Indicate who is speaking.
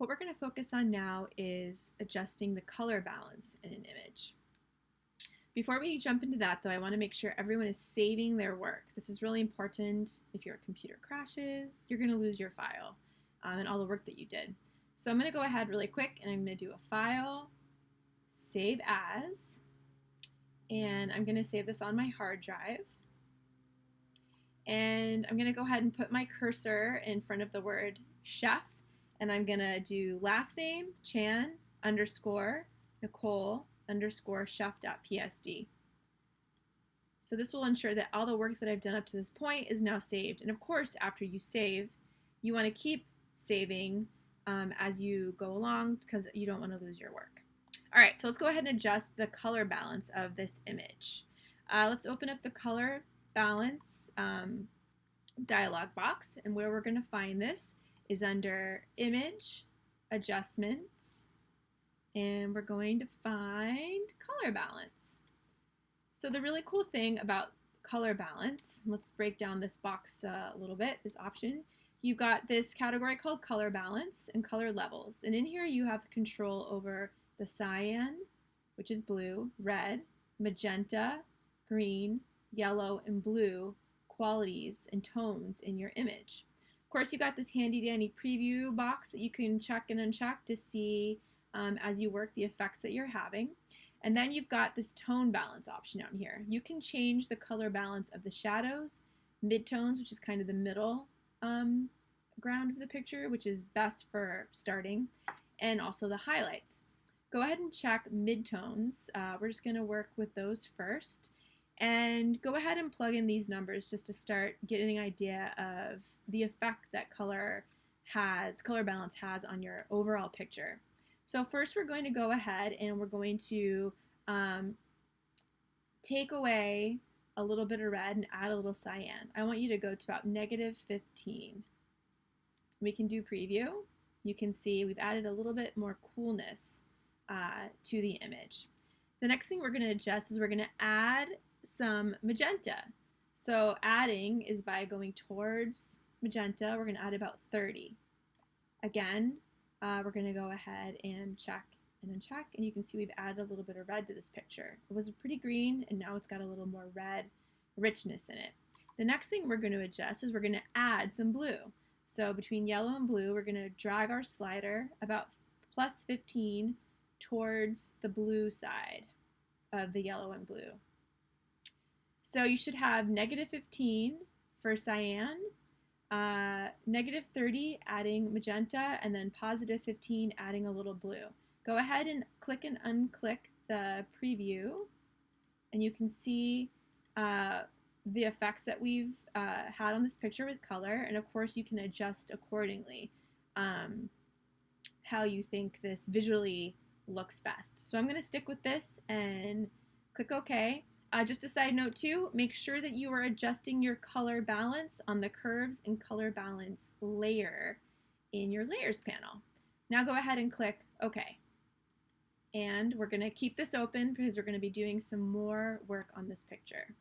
Speaker 1: What we're going to focus on now is adjusting the color balance in an image. Before we jump into that, though, I want to make sure everyone is saving their work. This is really important. If your computer crashes, you're going to lose your file and all the work that you did. So I'm going to go ahead really quick and I'm going to do a file, save as, and I'm going to save this on my hard drive. And I'm going to go ahead and put my cursor in front of the word chef, and I'm going to do last name, Chan underscore Nicole underscore chef.psd. So this will ensure that all the work that I've done up to this point is now saved. And of course, after you save, you want to keep saving as you go along because you don't want to lose your work. All right, so let's go ahead and adjust the color balance of this image. Let's open up the color balance dialog box, and where we're going to find this is under Image, Adjustments, and we're going to find Color Balance. So the really cool thing about color balance, let's break down this box a little bit, this option. You've got this category called Color Balance and Color Levels, and in here you have control over the cyan, which is blue, red, magenta, green, yellow, and blue qualities and tones in your image. Of course, you got this handy dandy preview box that you can check and uncheck to see as you work the effects that you're having. And then you've got this tone balance option down here. You can change the color balance of the shadows, midtones, which is kind of the middle ground of the picture, which is best for starting, and also the highlights. Go ahead and check midtones. We're just going to work with those first. And go ahead and plug in these numbers just to start getting an idea of the effect that color balance has on your overall picture. So first we're going to go ahead and we're going to take away a little bit of red and add a little cyan. I want you to go to about -15. We can do preview. You can see we've added a little bit more coolness to the image. The next thing we're going to adjust is we're going to add some magenta. So adding is by going towards magenta. We're going to add about 30. Again, we're going to go ahead and check and uncheck, and you can see we've added a little bit of red to this picture. It was pretty green, and now it's got a little more red richness in it. The next thing we're going to adjust is we're going to add some blue. So between yellow and blue, we're going to drag our slider about +15 towards the blue side of the yellow and blue. So you should have -15 for cyan, -30 adding magenta, and then +15 adding a little blue. Go ahead and click and unclick the preview, and you can see the effects that we've had on this picture with color, and of course you can adjust accordingly how you think this visually looks best. So I'm going to stick with this and click OK. Just a side note too, make sure that you are adjusting your color balance on the curves and color balance layer in your layers panel. Now go ahead and click OK. And we're going to keep this open because we're going to be doing some more work on this picture.